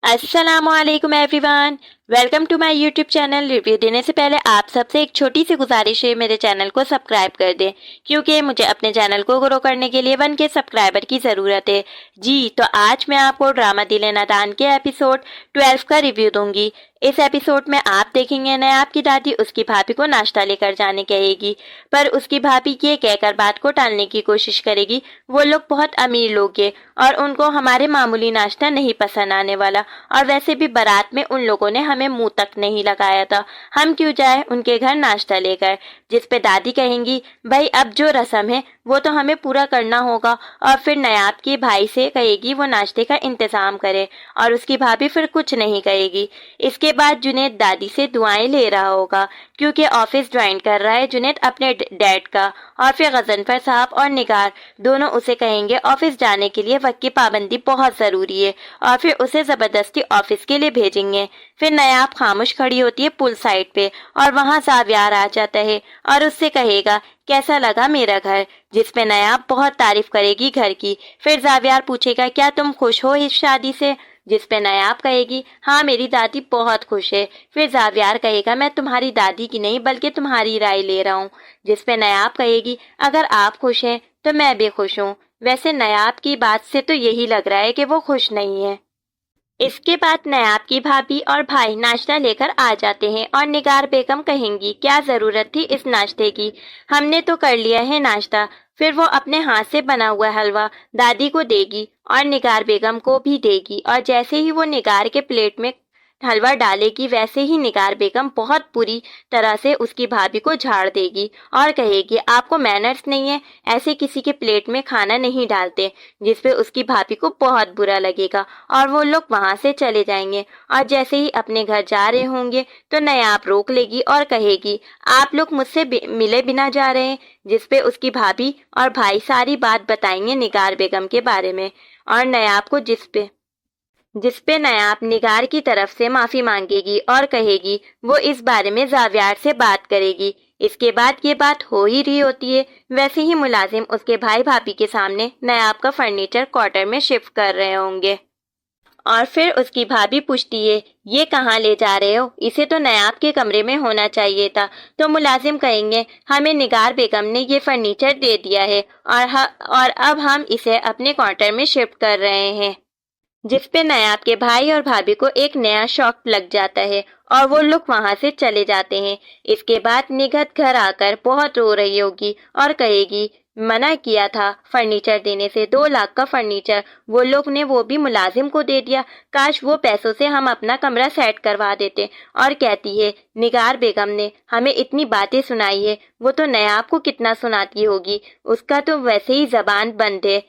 السلام علیکم everyone, welcome to my YouTube channel. Review دینے سے پہلے آپ سب سے ایک چھوٹی سی گزارش ہے، میرے چینل کو سبسکرائب کر دیں کیونکہ مجھے اپنے چینل کو گرو کرنے کے لیے 1K سبسکرائبر کی ضرورت ہے۔ جی تو آج میں آپ کو ڈرامہ دل نادان کے ایپیسوڈ 12 کا ریویو دوں گی۔ اس ایپیسوڈ میں آپ دیکھیں گے نیاب کی دادی اس کی بھابھی کو ناشتہ لے کر جانے کہے گی، پر اس کی بھابھی یہ کہہ کر بات کو ٹالنے کی کوشش کرے گی۔ وہ لوگ بہت امیر لوگ ہیں اور ان کو ہمارے معمولی ناشتہ نہیں پسند آنے والا، اور ویسے بھی بارات میں ان لوگوں نے ہمیں منہ تک نہیں لگایا تھا، ہم کیوں جائیں ان کے گھر ناشتہ لے کر۔ جس پہ دادی کہیں گی بھائی اب جو رسم ہے وہ تو ہمیں پورا کرنا ہوگا، اور پھر نیاب کے بھائی سے کہے گی وہ ناشتے کا انتظام کرے، اور اس کی بھابھی پھر کچھ نہیں کہے گی۔ اس کے بعد جنید دادی سے دعائیں لے رہا ہوگا کیونکہ آفس جوائن کر رہا ہے جنید اپنے ڈیڈ کا، اور پھر غضنفر صاحب اور نگار دونوں اسے کہیں گے آفس جانے کے لیے وقت کی پابندی بہت ضروری ہے، اور پھر اسے زبردستی آفس کے لیے بھیجیں گے۔ پھر نیاب خاموش کھڑی ہوتی ہے پل سائڈ پہ، اور وہاں زاویار آ جاتا ہے اور اس سے کہے گا کیسا لگا میرا گھر، جس پہ نیاب بہت تعریف کرے گی گھر کی۔ پھر زاویار پوچھے گا کیا تم خوش ہو اس شادی سے، جس پہ نیاب کہے گی ہاں میری دادی بہت خوش ہے۔ پھر زاویار کہے گا میں تمہاری دادی کی نہیں بلکہ تمہاری رائے لے رہا ہوں، جس پہ نیاب کہے گی اگر آپ خوش ہیں تو میں بھی خوش ہوں۔ ویسے نیاب کی بات سے تو یہی لگ رہا ہے کہ وہ خوش نہیں ہے۔ اس کے بعد نیاب کی بھابھی اور بھائی ناشتہ لے کر آ جاتے ہیں، اور نگار بیگم کہیں گی کیا ضرورت تھی اس ناشتے کی، ہم نے تو کر لیا ہے ناشتہ۔ پھر وہ اپنے ہاتھ سے بنا ہوا حلوہ دادی کو دے گی اور نگار بیگم کو بھی دے گی، اور جیسے ہی وہ نگار کے پلیٹ میں حلوہ ڈالے گی ویسے ہی نگار بیگم بہت بری طرح سے اس کی بھابھی کو جھاڑ دے گی اور کہے گی آپ کو مینرز نہیں ہے، ایسے کسی کے پلیٹ میں کھانا نہیں ڈالتے، جس پہ اس کی بھابھی کو بہت برا لگے گا اور وہ لوگ وہاں سے چلے جائیں گے۔ اور جیسے ہی اپنے گھر جا رہے ہوں گے تو نیاب روک لے گی اور کہے گی آپ لوگ مجھ سے ملے بنا جا رہے ہیں، جس پہ اس کی بھابھی اور بھائی ساری بات بتائیں گے نگار بیگم کے بارے میں، اور نیاب کو جس پہ نیاب نگار کی طرف سے معافی مانگے گی اور کہے گی وہ اس بارے میں زاویار سے بات کرے گی۔ اس کے بعد یہ بات ہو ہی رہی ہوتی ہے، ویسے ہی ملازم اس کے بھائی بھابھی کے سامنے نیاب کا فرنیچر کوارٹر میں شفٹ کر رہے ہوں گے، اور پھر اس کی بھابھی پوچھتی ہے یہ کہاں لے جا رہے ہو، اسے تو نیاب کے کمرے میں ہونا چاہیے تھا۔ تو ملازم کہیں گے ہمیں نگار بیگم نے یہ فرنیچر دے دیا ہے اور اب ہم اسے اپنے کوارٹر میں شفٹ کر رہے ہیں، جس پہ نیاب کے بھائی اور بھابھی کو ایک نیا شوق لگ جاتا ہے اور وہ لوگ وہاں سے چلے جاتے ہیں۔ اس کے بعد نگہت گھر آ کر بہت رو رہی ہوگی اور کہے گی منع کیا تھا فرنیچر دینے سے، 2 لاکھ کا فرنیچر وہ لوگ نے وہ بھی ملازم کو دے دیا، کاش وہ پیسوں سے ہم اپنا کمرہ سیٹ کروا دیتے۔ اور کہتی ہے نگار بیگم نے ہمیں اتنی باتیں سنائی ہے، وہ تو نیاب کو کتنا سناتی ہوگی، اس کا تو ویسے ہی زبان بند ہے،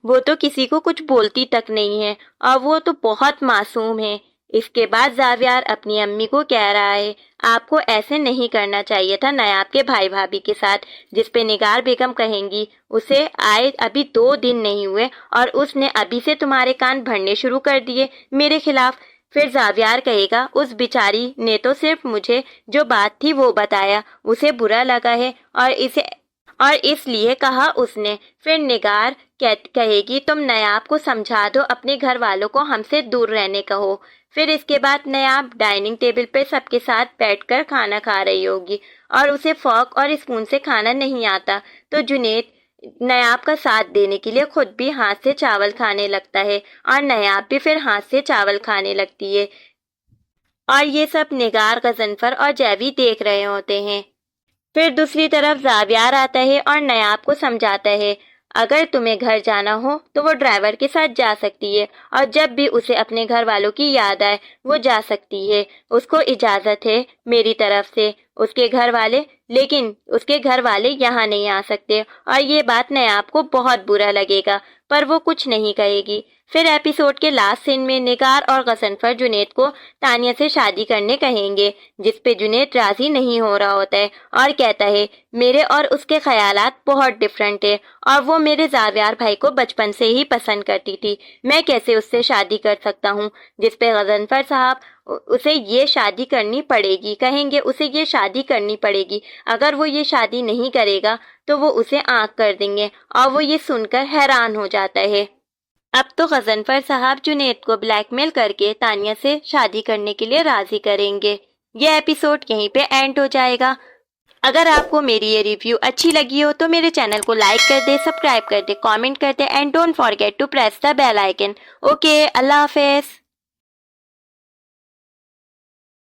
وہ تو کسی کو کچھ بولتی تک نہیں ہے، اور وہ تو بہت معصوم ہے۔ اس کے بعد زاویار اپنی امی کو کہہ رہا ہے آپ کو ایسے نہیں کرنا چاہیے تھا نیاب کے بھائی بھابھی کے ساتھ، جس پہ نگار بیگم کہیں گی اسے آئے ابھی 2 دن نہیں ہوئے اور اس نے ابھی سے تمہارے کان بھرنے شروع کر دیے میرے خلاف۔ پھر زاویار کہے گا اس بیچاری نے تو صرف مجھے جو بات تھی وہ بتایا، اسے برا لگا ہے اور اس لیے کہا اس نے۔ پھر نگار کہے گی تم نیاب کو سمجھا دو اپنے گھر والوں کو ہم سے دور رہنے کہو۔ پھر اس کے بعد نیاب ڈائننگ ٹیبل پہ سب کے ساتھ بیٹھ کر کھانا کھا رہی ہوگی اور اسے فورک اور اسپون سے کھانا نہیں آتا، تو جنید نیاب کا ساتھ دینے کے لیے خود بھی ہاتھ سے چاول کھانے لگتا ہے اور نیاب بھی پھر ہاتھ سے چاول کھانے لگتی ہے، اور یہ سب نگار، غضنفر اور جیوی دیکھ رہے ہوتے ہیں۔ پھر دوسری طرف زاویار آتا ہے اور نیاب کو سمجھاتا ہے اگر تمہیں گھر جانا ہو تو وہ ڈرائیور کے ساتھ جا سکتی ہے، اور جب بھی اسے اپنے گھر والوں کی یاد آئے وہ جا سکتی ہے، اس کو اجازت ہے میری طرف سے، لیکن اس کے گھر والے یہاں نہیں آ سکتے، اور یہ بات نیاب کو بہت برا لگے گا پر وہ کچھ نہیں کہے گی۔ پھر ایپیسوڈ کے لاسٹ سین میں نگار اور غضنفر جنید کو تانیہ سے شادی کرنے کہیں گے، جس پہ جنید راضی نہیں ہو رہا ہوتا ہے اور کہتا ہے میرے اور اس کے خیالات بہت ڈیفرنٹ ہے، اور وہ میرے زاویار بھائی کو بچپن سے ہی پسند کرتی تھی، میں کیسے اس سے شادی کر سکتا ہوں، جس پہ غضنفر صاحب اسے یہ شادی کرنی پڑے گی، کہیں گے اسے یہ شادی کرنی پڑے گی، اگر وہ یہ شادی نہیں کرے گا تو وہ اسے آنکھ کر دیں گے، اور وہ یہ سن کر حیران ہو جاتا ہے۔ اب تو غضنفر صاحب جنید کو بلیک میل کر کے تانیہ سے شادی کرنے کے لیے راضی کریں گے۔ یہ ایپیسوڈ یہیں پہ اینڈ ہو جائے گا۔ اگر آپ کو میری یہ ریویو اچھی لگی ہو تو میرے چینل کو لائک کر دے، سبسکرائب کر دے، کامنٹ کر دے and don't forget to press the bell icon. Okay, اللہ حافظ۔